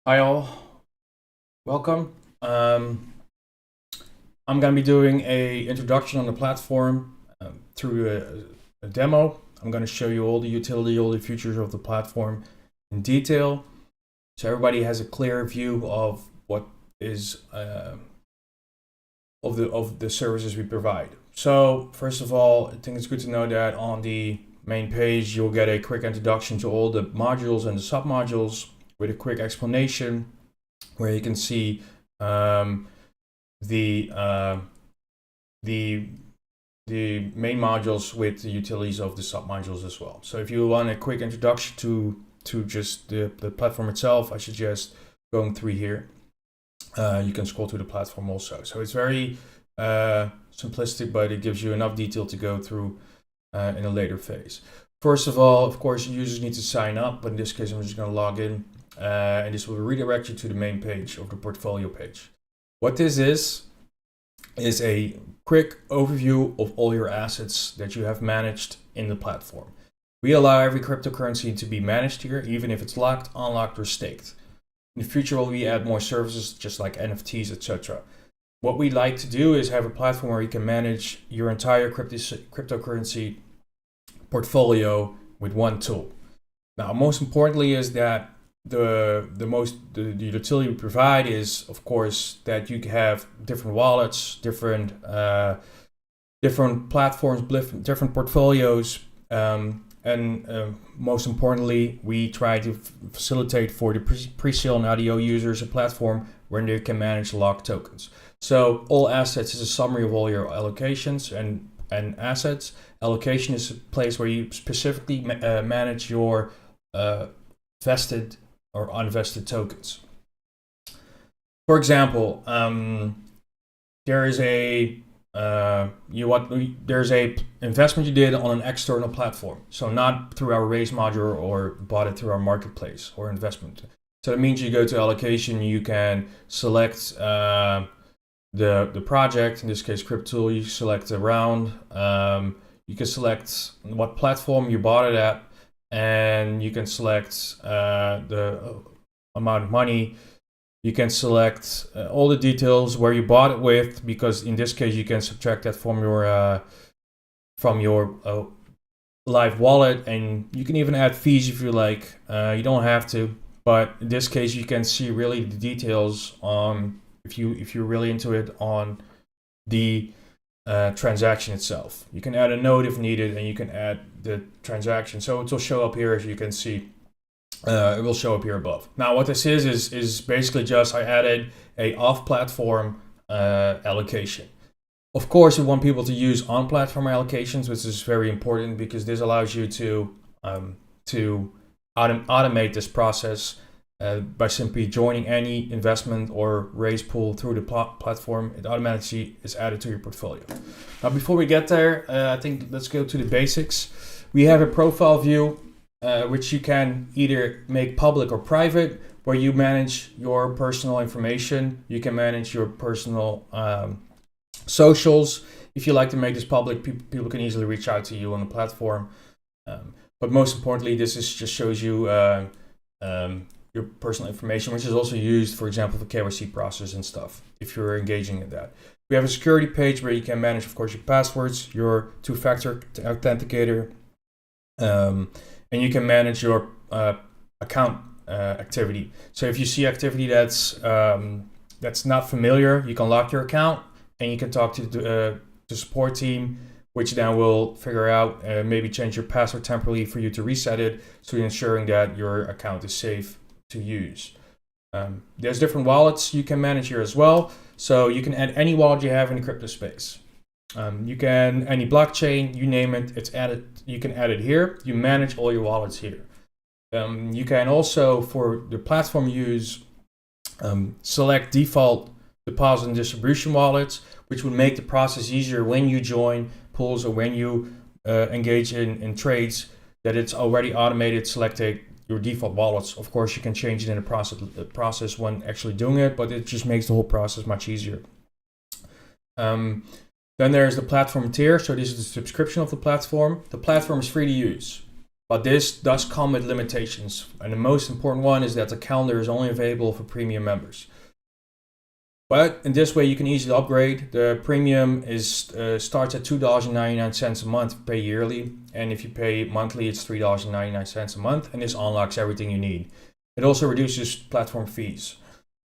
Hi all, welcome. I'm going to be doing a introduction on the platform through a demo. I'm going to show you all the utility, all the features of the platform in detail, so everybody has a clear view of what is of the services we provide. So first of all, I think it's good to know that on the main page you'll get a quick introduction to all the modules and the submodules with a quick explanation, where you can see the main modules with the utilities of the submodules as well. So if you want a quick introduction to just the platform itself, I suggest going through here. You can scroll to the platform also. So it's very simplistic, but it gives you enough detail to go through in a later phase. First of all, of course, users need to sign up, but in this case, I'm just going to log in, and this will redirect you to the main page of the portfolio page. What this is a quick overview of all your assets that you have managed in the platform. We allow every cryptocurrency to be managed here, even if it's locked, unlocked, or staked. In the future, we add more services just like NFTs, etc. What we like to do is have a platform where you can manage your entire cryptocurrency portfolio with one tool. Now, most importantly is that the utility we provide is, of course, that you have different wallets, different platforms, different portfolios, and most importantly, we try to facilitate for the pre-sale and IDO users a platform where they can manage locked tokens. So all assets is a summary of all your allocations and assets. Allocation is a place where you specifically manage your vested or unvested tokens. For example, there is there's a investment you did on an external platform, so not through our raise module or bought it through our marketplace or investment. So that means you go to allocation, you can select the project, in this case Cryptool. You select a round, you can select what platform you bought it at, and you can select the amount of money. You can select all the details where you bought it with, because in this case you can subtract that from your live wallet, and you can even add fees if you like. You don't have to, but in this case you can see really the details on, if you're really into it, on the transaction itself. You can add a note if needed, and you can add the transaction. So it will show up here, as you can see. It will show up here above. Now, what this is basically just I added a off-platform allocation. Of course, we want people to use on-platform allocations, which is very important because this allows you to automate this process by simply joining any investment or raise pool through the platform. It automatically is added to your portfolio. Now, before we get there, I think let's go to the basics. We have a profile view, which you can either make public or private, where you manage your personal information. You can manage your personal socials. If you like to make this public, people can easily reach out to you on the platform. But most importantly, this just shows you your personal information, which is also used, for example, for KYC process and stuff, if you're engaging in that. We have a security page where you can manage, of course, your passwords, your two-factor authenticator, and you can manage your account activity. So if you see activity that's not familiar, you can lock your account, and you can talk to the support team, which then will figure out, maybe change your password temporarily for you to reset it, so you're ensuring that your account is safe to use. There's different wallets you can manage here as well. So you can add any wallet you have in the crypto space. You can, any blockchain, you name it, it's added. You can add it here. You manage all your wallets here. You can also, for the platform use, select default deposit and distribution wallets, which would make the process easier when you join pools or when you engage in trades, that it's already automated, selected your default wallets. Of course, you can change it in the process when actually doing it, but it just makes the whole process much easier. Then there's the platform tier. So this is the subscription of the platform. The platform is free to use. But this does come with limitations. And the most important one is that the calendar is only available for premium members. But in this way, you can easily upgrade. The premium starts at $2.99 a month, pay yearly. And if you pay monthly, it's $3.99 a month. And this unlocks everything you need. It also reduces platform fees.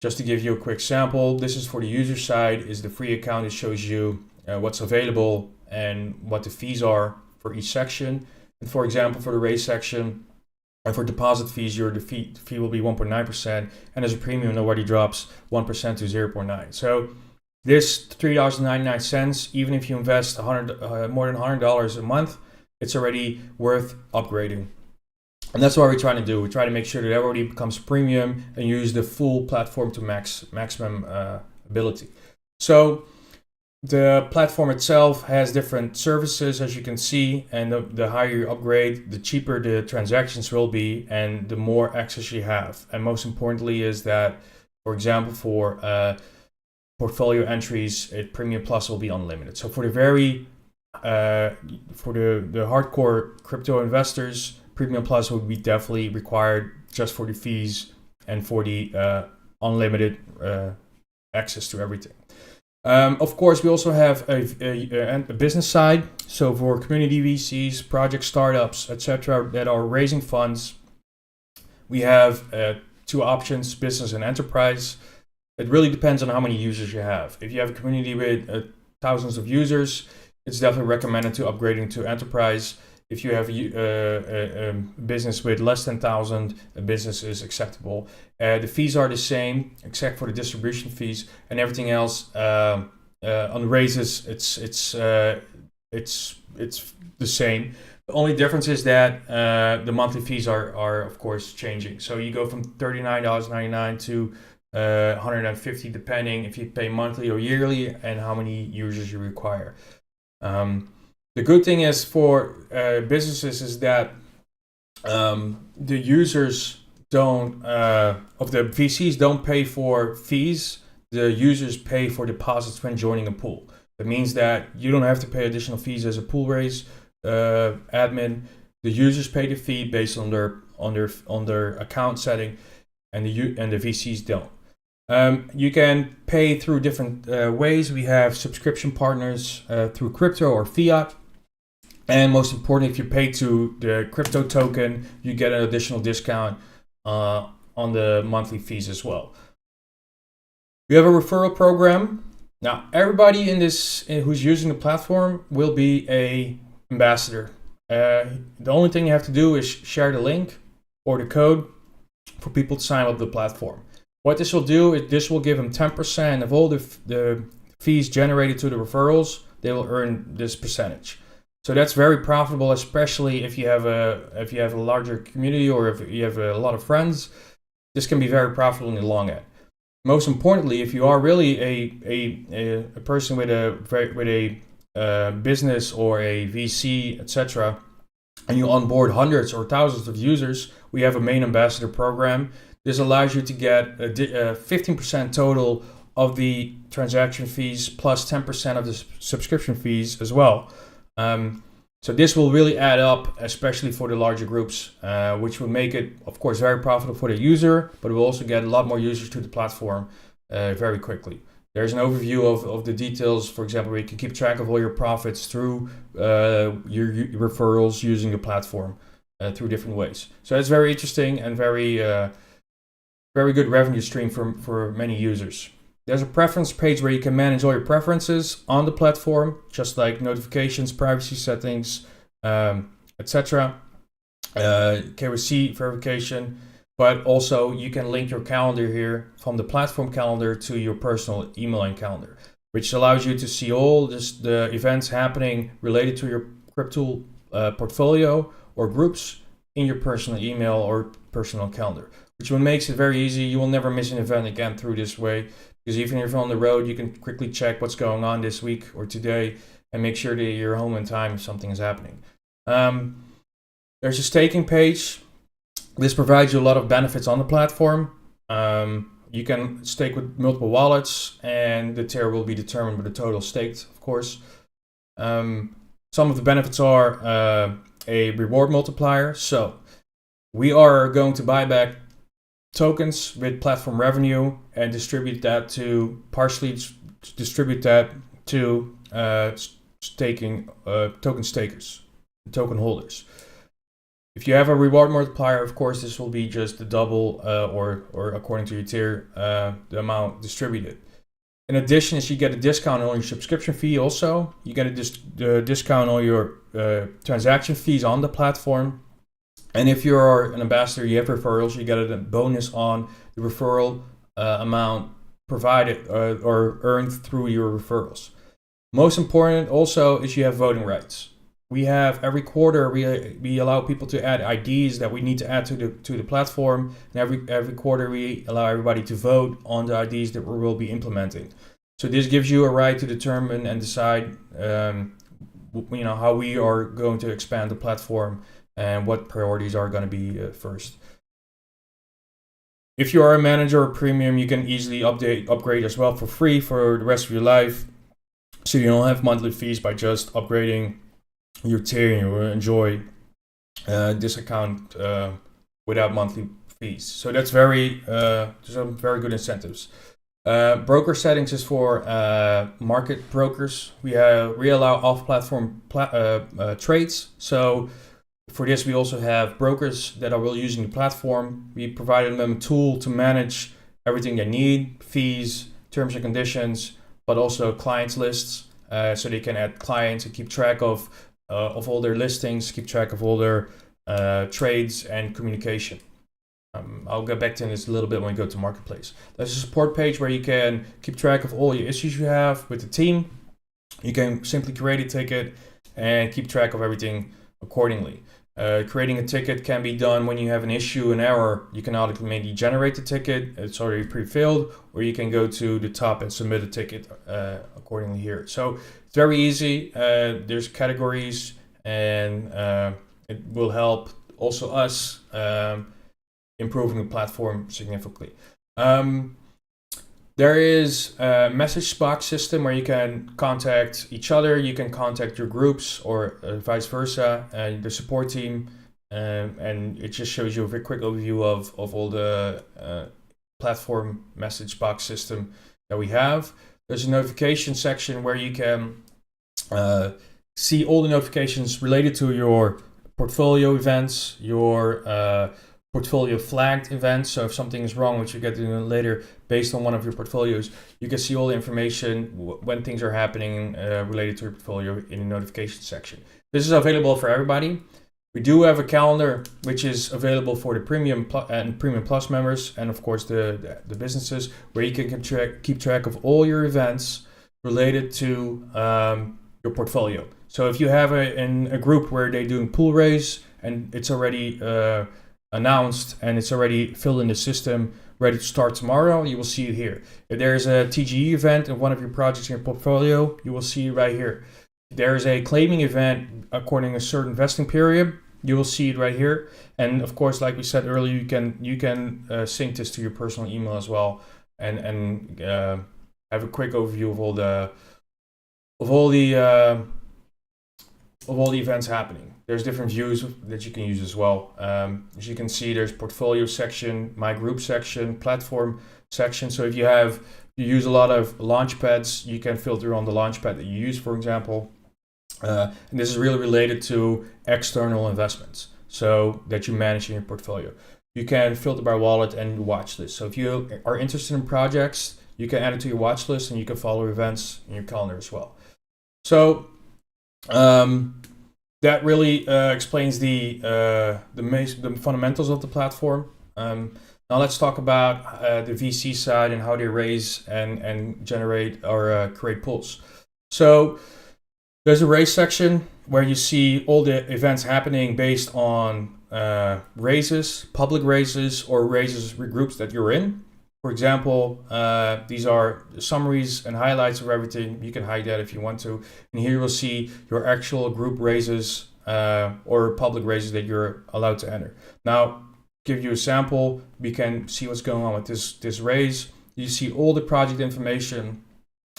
Just to give you a quick sample, this is for the user side, is the free account. It shows you what's available and what the fees are for each section. And for example, for the raise section and for deposit fees, the fee will be 1.9%. And as a premium, nobody drops 1% to 0.9. So this $3.99, even if you invest more than $100 a month, it's already worth upgrading. And that's what we're trying to do. We try to make sure that everybody becomes premium and use the full platform to maximum ability. So the platform itself has different services, as you can see, and the higher you upgrade, the cheaper the transactions will be and the more access you have. And most importantly is that, for example, for portfolio entries, Premium Plus will be unlimited. So for the hardcore crypto investors, Premium Plus would be definitely required just for the fees and for the unlimited access to everything. Of course, we also have a business side. So for community VCs, project startups, etc., that are raising funds, we have two options: business and enterprise. It really depends on how many users you have. If you have a community with thousands of users, it's definitely recommended to upgrading to enterprise. If you have a business with less than 1,000, a business is acceptable. The fees are the same, except for the distribution fees, and everything else on the raises, it's the same. The only difference is that the monthly fees are of course changing. So you go from $39.99 to $150, depending if you pay monthly or yearly and how many users you require. The good thing is for businesses is that the users of the VCs don't pay for fees. The users pay for deposits when joining a pool. That means that you don't have to pay additional fees as a pool raise admin. The users pay the fee based on their account setting, and the VCs don't. You can pay through different ways. We have subscription partners through crypto or fiat. And most important, if you pay to the crypto token, you get an additional discount on the monthly fees as well. We have a referral program. Now, everybody who's using the platform will be an ambassador. The only thing you have to do is share the link or the code for people to sign up the platform. What this will do is this will give them 10% of all the fees generated to the referrals. They will earn this percentage. So that's very profitable, especially if you have a larger community or if you have a lot of friends. This can be very profitable in the long end. Most importantly, if you are really a person with a business or a VC, etc., and you onboard hundreds or thousands of users, we have a main ambassador program. This allows you to get 15% total of the transaction fees plus 10% of the subscription fees as well. So this will really add up, especially for the larger groups, which will make it, of course, very profitable for the user, but we'll also get a lot more users to the platform very quickly. There's an overview of the details, for example, where you can keep track of all your profits through your referrals using the platform through different ways. So it's very interesting and very good revenue stream for many users. There's a preference page where you can manage all your preferences on the platform, just like notifications, privacy settings, etc. KYC verification, but also you can link your calendar here from the platform calendar to your personal email calendar, which allows you to see all the events happening related to your Cryptool portfolio or groups in your personal email or personal calendar, which makes it very easy. You will never miss an event again through this way. Because even if you're on the road, you can quickly check what's going on this week or today and make sure that you're home in time if something is happening. There's a staking page. This provides you a lot of benefits on the platform. You can stake with multiple wallets, and the tier will be determined by the total staked, of course. Some of the benefits are a reward multiplier. So we are going to buy back tokens with platform revenue and distribute that to staking token stakers, token holders. If you have a reward multiplier, of course, this will be just the double or according to your tier, the amount distributed. In addition, you get a discount on your subscription fee also. You get a discount on your transaction fees on the platform. And if you're an ambassador, you have referrals, you get a bonus on the referral amount provided or earned through your referrals. Most important also is you have voting rights. We have every quarter we allow people to add IDs that we need to add to the platform, and every quarter we allow everybody to vote on the IDs that we will be implementing. So this gives you a right to determine and decide, how we are going to expand the platform and what priorities are going to be first. If you are a manager or premium, you can easily upgrade as well for free for the rest of your life, so you don't have monthly fees by just upgrading your tier, and you will enjoy this account without monthly fees. So that's some very good incentives. Broker settings is for market brokers. We allow off-platform trades. So for this, we also have brokers that are really using the platform. We provided them a tool to manage everything they need, fees, terms and conditions, but also clients lists, so they can add clients and keep track of all their listings, keep track of all their trades and communication. I'll get back to this a little bit when we go to Marketplace. There's a support page where you can keep track of all your issues you have with the team. You can simply create a ticket and keep track of everything accordingly. Creating a ticket can be done when you have an issue, an error. You can automatically generate the ticket. It's already pre-filled, or you can go to the top and submit a ticket accordingly here. So it's very easy. There's categories, and it will help also us improving the platform significantly. There is a message box system where you can contact each other, you can contact your groups, or vice versa, and the support team, and it just shows you a very quick overview of all the platform message box system that we have. There's a notification section where you can see all the notifications related to your portfolio events, your portfolio flagged events. So if something is wrong, which you get to later, based on one of your portfolios, you can see all the information when things are happening related to your portfolio in the notification section. This is available for everybody. We do have a calendar which is available for the Premium and Premium Plus members, and of course the businesses, where you can keep track of all your events related to your portfolio. So if you have a group where they're doing pool raise and it's already announced and it's already filled in the system, ready to start tomorrow, you will see it here. If there's a TGE event in one of your projects in your portfolio, you will see it right here. If there is a claiming event according to a certain vesting period, you will see it right here. And of course, like we said earlier, you can sync this to your personal email as well, and have a quick overview of all the events happening. There's different views that you can use as well. As you can see, there's portfolio section, my group section, platform section. So if you use a lot of launch pads, you can filter on the launch pad that you use, for example. And this is really related to external investments, so that you manage in your portfolio. You can filter by wallet and watch list. So if you are interested in projects, you can add it to your watch list, and you can follow events in your calendar as well. So that really explains the fundamentals of the platform. Now let's talk about the VC side and how they raise and generate or create pools. So there's a raise section where you see all the events happening based on raises, public raises, or raises groups that you're in. For example, these are summaries and highlights of everything. You can hide that if you want to. And here you will see your actual group raises or public raises that you're allowed to enter. Now, give you a sample, we can see what's going on with this raise. You see all the project information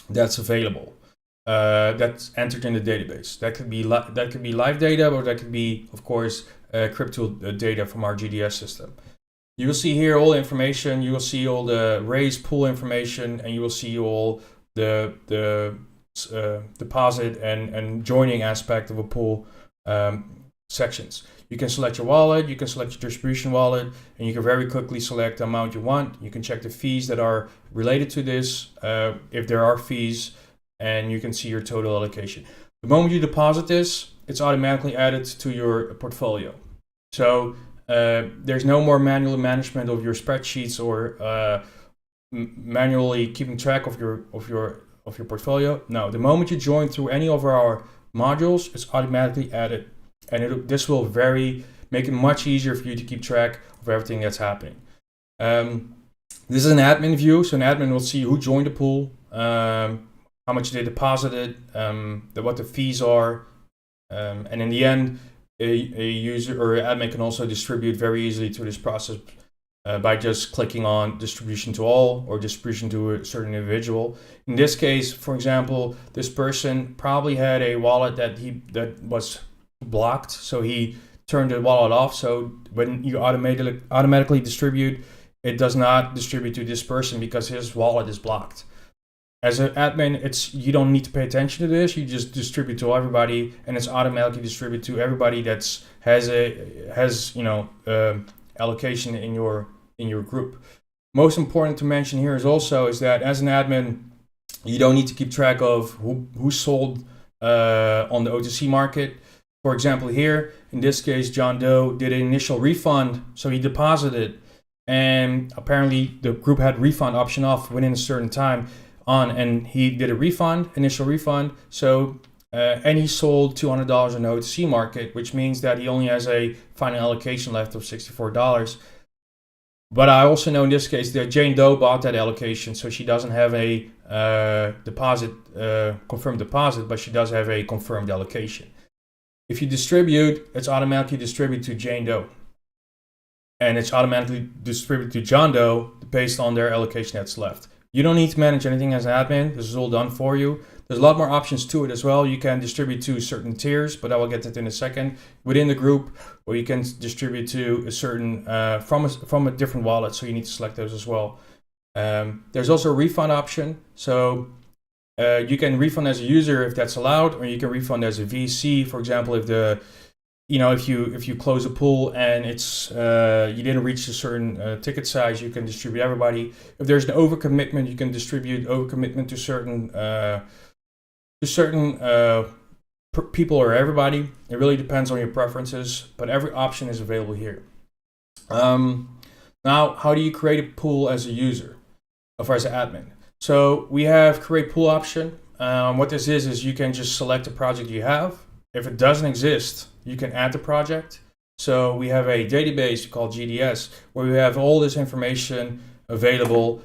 that's available. that's entered in the database. That could be live data, or that could be, of course, Cryptool data from our GDS system. You will see here all the information. You will see all the raise pool information, and you will see all the deposit and joining aspect of a pool sections. You can select your wallet, you can select your distribution wallet, and you can very quickly select the amount you want. You can check the fees that are related to this, if there are fees, and you can see your total allocation. The moment you deposit this, it's automatically added to your portfolio. So there's no more manual management of your spreadsheets or manually keeping track of your portfolio. No, the moment you join through any of our modules, it's automatically added, and this will make it much easier for you to keep track of everything that's happening. This is an admin view, so an admin will see who joined the pool, how much they deposited, what the fees are, and in the end, a user or admin can also distribute very easily through this process by just clicking on distribution to all or distribution to a certain individual. In this case, for example, this person probably had a wallet that was blocked, so he turned the wallet off. So when you automatically distribute, it does not distribute to this person because his wallet is blocked. As an admin, you don't need to pay attention to this. You just distribute to everybody, and it's automatically distributed to everybody that's has allocation in your group. Most important to mention here is that as an admin, you don't need to keep track of who sold on the OTC market. For example, here in this case, John Doe did an initial refund, so he deposited, and apparently the group had refund option off within a certain time and he did a initial refund. So and he sold $200 on the OTC market, which means that he only has a final allocation left of $64. But I also know in this case that Jane Doe bought that allocation, so she doesn't have a confirmed deposit, but she does have a confirmed allocation. If you distribute, it's automatically distributed to Jane Doe, and it's automatically distributed to John Doe based on their allocation that's left. You don't need to manage anything as an admin. This is all done for you. There's a lot more options to it as well. You can distribute to certain tiers, but I will get to that in a second, within the group, or you can distribute to a certain from a different wallet, so you need to select those as well. There's also a refund option, so you can refund as a user if that's allowed, or you can refund as a VC. For example, if you close a pool and it's you didn't reach a certain ticket size, you can distribute everybody. If there's an overcommitment, you can distribute overcommitment to certain people or everybody. It really depends on your preferences, but every option is available here. Now, how do you create a pool as a user or as an admin? So we have create pool option. What this is you can just select a project you have. If it doesn't exist, you can add the project. So we have a database called GDS where we have all this information available,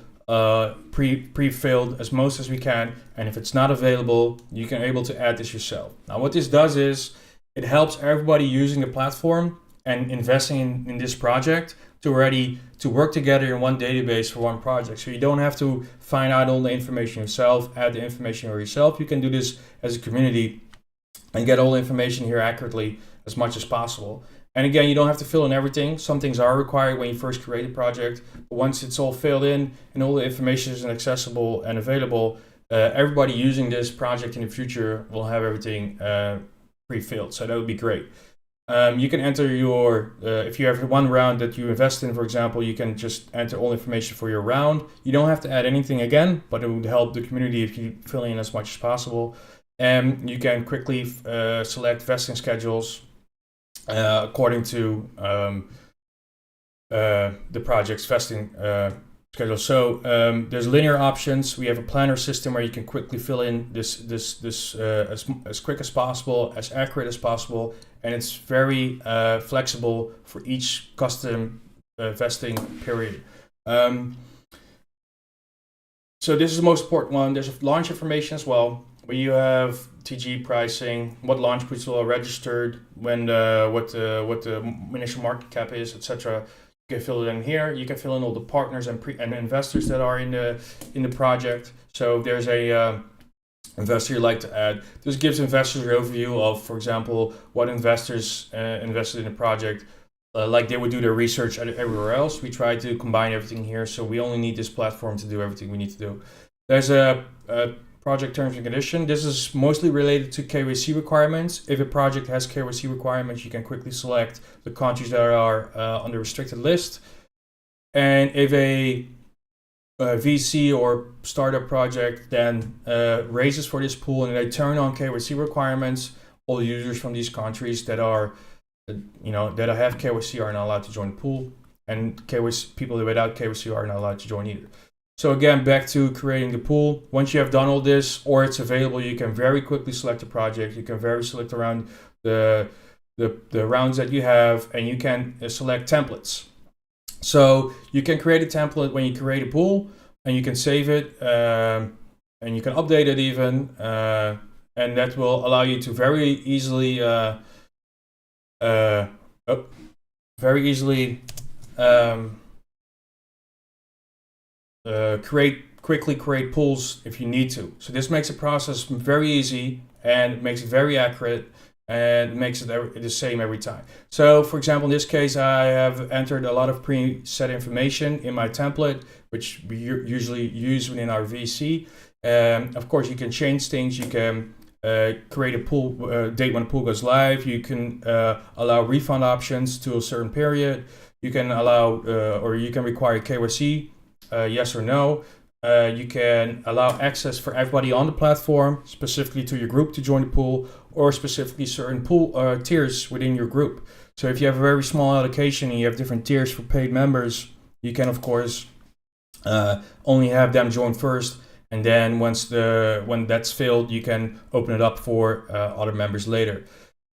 pre-filled as most as we can. And if it's not available, you can able to add this yourself. Now what this does is it helps everybody using the platform and investing in this project to work together in one database for one project. So you don't have to find out all the information yourself, add the information yourself. You can do this as a community and get all the information here accurately as much as possible. And again, you don't have to fill in everything. Some things are required when you first create a project, but once it's all filled in and all the information is accessible and available, everybody using this project in the future will have everything pre-filled. So that would be great. You can enter if you have one round that you invest in, for example, you can just enter all information for your round. You don't have to add anything again, but it would help the community if you fill in as much as possible. And you can quickly select vesting schedules according to the project's vesting schedule. So there's linear options. We have a planner system where you can quickly fill in this as quick as possible, as accurate as possible, and it's very flexible for each custom vesting period. So this is the most important one. There's launch information as well, where you have TG pricing, what launch puts are registered, what the initial market cap is, etc. You can fill it in here. You can fill in all the partners and investors that are in the project. So there's a investor you like to add. This gives investors an overview of, for example, what investors invested in a project, like they would do their research everywhere else. We try to combine everything here, so we only need this platform to do everything we need to do. There's a project terms and condition. This is mostly related to KYC requirements. If a project has KYC requirements, you can quickly select the countries that are on the restricted list. And if a VC or startup project then raises for this pool and they turn on KYC requirements, all users from these countries that are, that have KYC are not allowed to join the pool, and KYC people without KYC are not allowed to join either. So again, back to creating the pool. Once you have done all this, or it's available, you can very quickly select a project. You can very select around the rounds that you have, and you can select templates. So you can create a template when you create a pool, and you can save it, and you can update it even, and that will allow you to very easily, quickly create pools if you need to. So this makes the process very easy and makes it very accurate and makes it the same every time. So for example, in this case, I have entered a lot of preset information in my template, which we usually use within our VC. Of course, you can change things. You can create a pool date when the pool goes live. You can allow refund options to a certain period. You can allow or you can require KYC, yes or no. You can allow access for everybody on the platform, specifically to your group to join the pool, or specifically certain pool tiers within your group. So if you have a very small allocation and you have different tiers for paid members, you can of course only have them join first, and then when that's filled, you can open it up for other members later.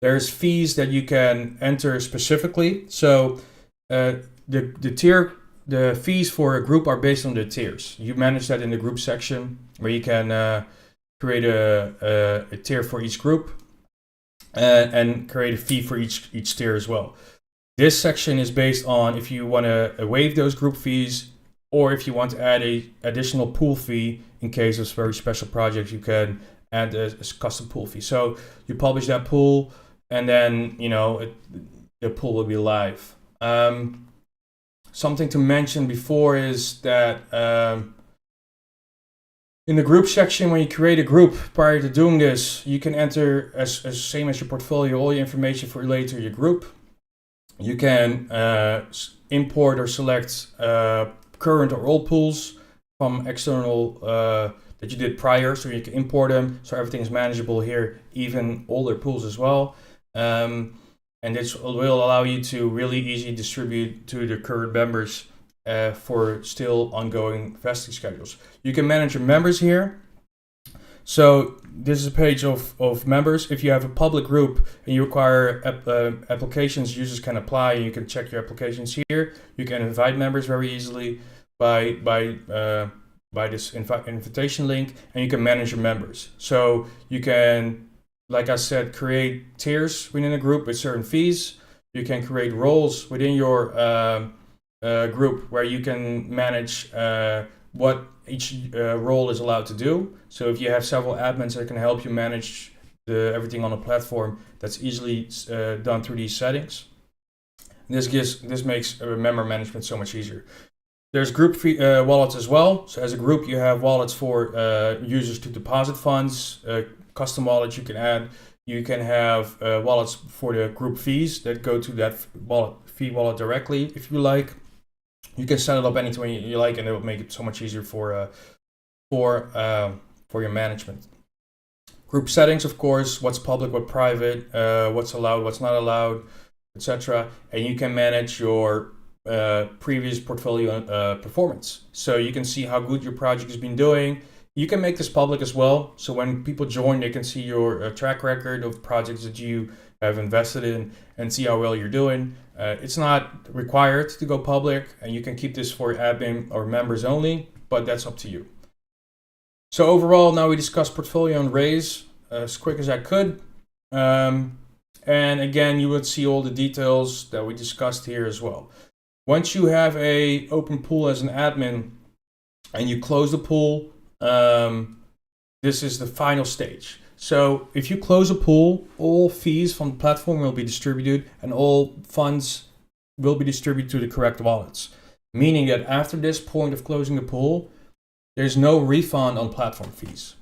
There's fees that you can enter specifically. So the fees for a group are based on the tiers. You manage that in the group section, where you can create a tier for each group and create a fee for each tier as well. This section is based on if you want to waive those group fees, or if you want to add a additional pool fee in case of very special projects. You can add a custom pool fee. So you publish that pool, and then the pool will be live. Something to mention before is that in the group section, when you create a group, prior to doing this, you can enter as same as your portfolio, all your information related to your group. You can import or select current or old pools from external that you did prior, so you can import them, so everything is manageable here, even older pools as well. And this will allow you to really easily distribute to the current members for still ongoing vesting schedules. You can manage your members here. So this is a page of members. If you have a public group and you require applications, users can apply, and you can check your applications here. You can invite members very easily by this invitation link, and you can manage your members. So you can, like I said, create tiers within a group with certain fees. You can create roles within your group where you can manage what each role is allowed to do. So if you have several admins that can help you manage everything on a platform, that's easily done through these settings. This makes member management so much easier. There's group wallets as well. So as a group, you have wallets for users to deposit funds. Custom wallets you can add. You can have wallets for the group fees that go to that fee wallet directly if you like. You can set it up anytime you like, and it will make it so much easier for your management. Group settings, of course, what's public, what's private, what's allowed, what's not allowed, etc. And you can manage your previous portfolio performance. So you can see how good your project has been doing. You can make this public as well, so when people join, they can see your track record of projects that you have invested in and see how well you're doing. It's not required to go public, and you can keep this for admin or members only, but that's up to you. So overall, now we discussed portfolio and raise as quick as I could. And again, you would see all the details that we discussed here as well. Once you have a open pool as an admin and you close the pool, this is the final stage. So if you close a pool, all fees from the platform will be distributed and all funds will be distributed to the correct wallets. Meaning that after this point of closing the pool, there's no refund on platform fees.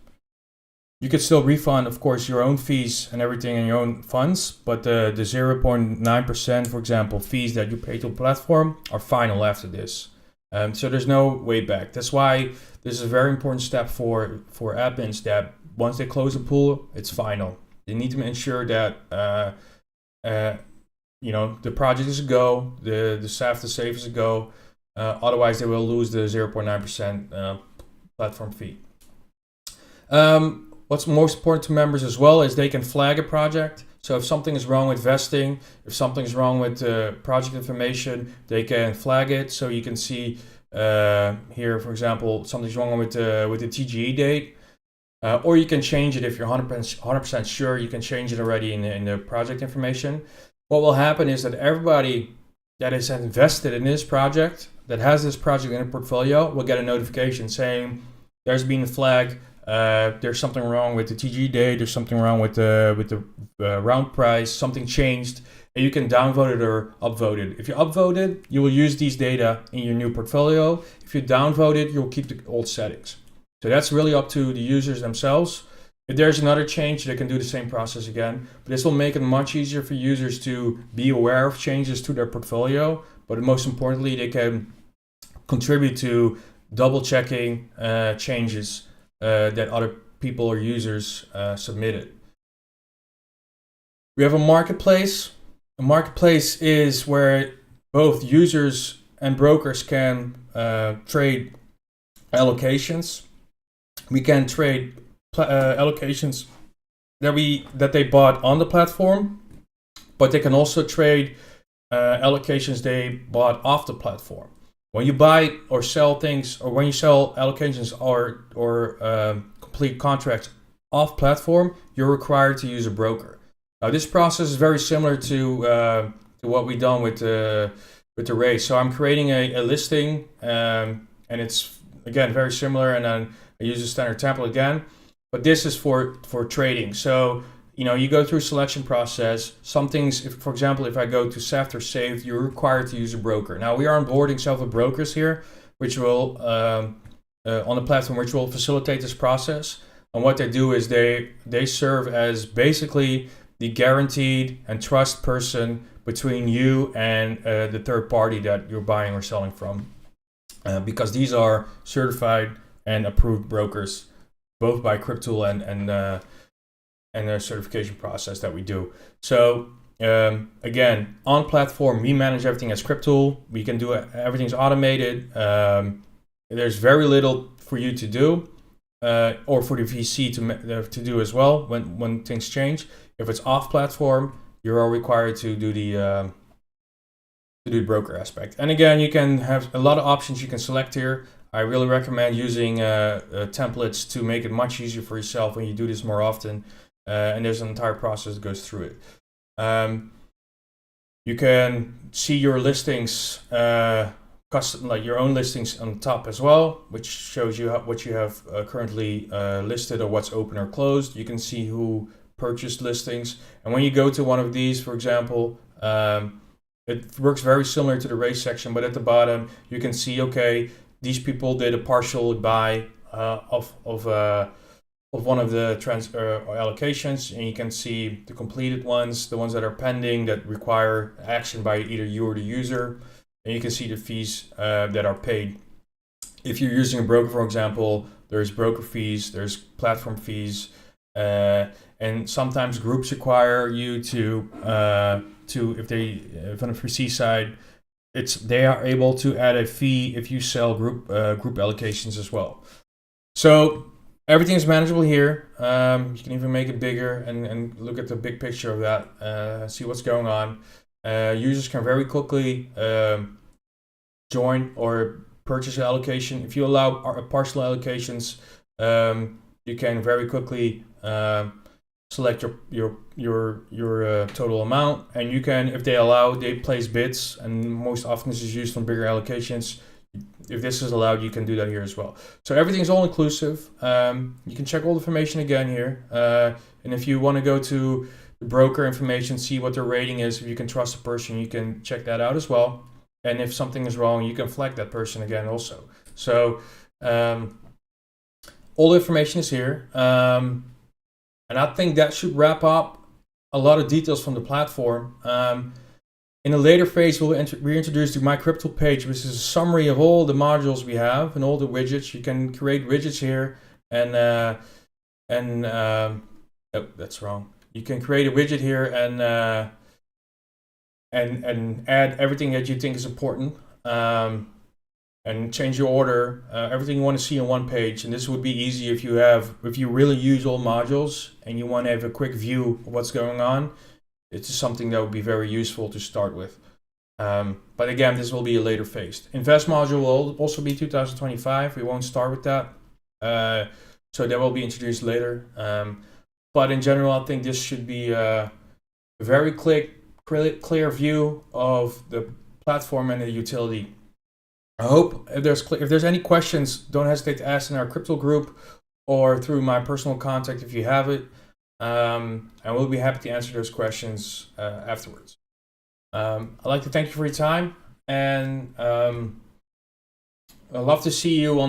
You could still refund, of course, your own fees and everything in your own funds, but the 0.9%, for example, fees that you pay to a platform are final after this. So there's no way back. That's why this is a very important step for admins, that once they close a pool, it's final. They need to ensure that the project is a go, the staff to save is a go. Otherwise, they will lose the 0.9% platform fee. What's most important to members as well is they can flag a project. So if something is wrong with vesting, if something is wrong with project information, they can flag it. So you can see here, for example, something's wrong with the TGE date, or you can change it if you're 100% sure. You can change it already in the project information. What will happen is that everybody that is invested in this project, that has this project in their portfolio, will get a notification saying there's been a flag. There's something wrong with the TG date. There's something wrong with the round price. Something changed, and you can downvote it or upvote it. If you upvote it, you will use these data in your new portfolio. If you downvote it, you'll keep the old settings. So that's really up to the users themselves. If there's another change, they can do the same process again. But this will make it much easier for users to be aware of changes to their portfolio. But most importantly, they can contribute to double checking changes that other people or users submitted. We have a marketplace. A marketplace is where both users and brokers can trade allocations. We can trade allocations that they bought on the platform, but they can also trade allocations they bought off the platform. When you buy or sell things, or when you sell allocations or complete contracts off platform, you're required to use a broker. Now, this process is very similar to what we've done with the raise. So I'm creating a listing, and it's again very similar. And then I use a standard template again, but this is for trading. So you go through a selection process. Some things, for example, if I go to SAFT or SAVE, you're required to use a broker. Now we are onboarding several brokers here, which will on the platform, which will facilitate this process. And what they do is they serve as basically the guaranteed and trust person between you and the third party that you're buying or selling from, because these are certified and approved brokers, both by Cryptool and the certification process that we do. So again, on platform, we manage everything as Cryptool. We can do everything's automated. There's very little for you to do, or for the VC to do as well when things change. If it's off platform, you're all required to do the broker aspect. And again, you can have a lot of options you can select here. I really recommend using templates to make it much easier for yourself when you do this more often. And there's an entire process that goes through it. You can see your listings, custom, like your own listings on top as well, which shows you what you have currently listed or what's open or closed. You can see who purchased listings. And when you go to one of these, for example, it works very similar to the raise section, but at the bottom you can see, okay, these people did a partial buy of one of the allocations, and you can see the completed ones, the ones that are pending that require action by either you or the user, and you can see the fees that are paid. If you're using a broker, for example, there's broker fees, there's platform fees, and sometimes groups require you to if on the VC side, they are able to add a fee if you sell group allocations as well. So everything is manageable here. You can even make it bigger and look at the big picture of that, see what's going on. Users can very quickly join or purchase an allocation. If you allow partial allocations, you can very quickly select your total amount, and you can, if they allow, they place bids, and most often this is used on bigger allocations. if this is allowed, you can do that here as well. So everything's all inclusive. You can check all the information again here. And if you want to go to the broker information, see what their rating is, if you can trust the person, you can check that out as well. And if something is wrong, you can flag that person again also. So all the information is here. And I think that should wrap up a lot of details from the platform. In a later phase, we'll reintroduce the My Cryptool page, which is a summary of all the modules we have and all the widgets. You can create widgets here, and oh, that's wrong. You can create a widget here and add everything that you think is important, and change your order, everything you want to see on one page. And this would be easy if you really use all modules and you want to have a quick view of what's going on. It's just something that would be very useful to start with. But again, this will be a later phase. Invest module will also be 2025. We won't start with that. So that will be introduced later. But in general, I think this should be a very clear view of the platform and the utility. I hope if there's any questions, don't hesitate to ask in our Cryptool group or through my personal contact if you have it. And we'll be happy to answer those questions afterwards. I'd like to thank you for your time, and I'd love to see you on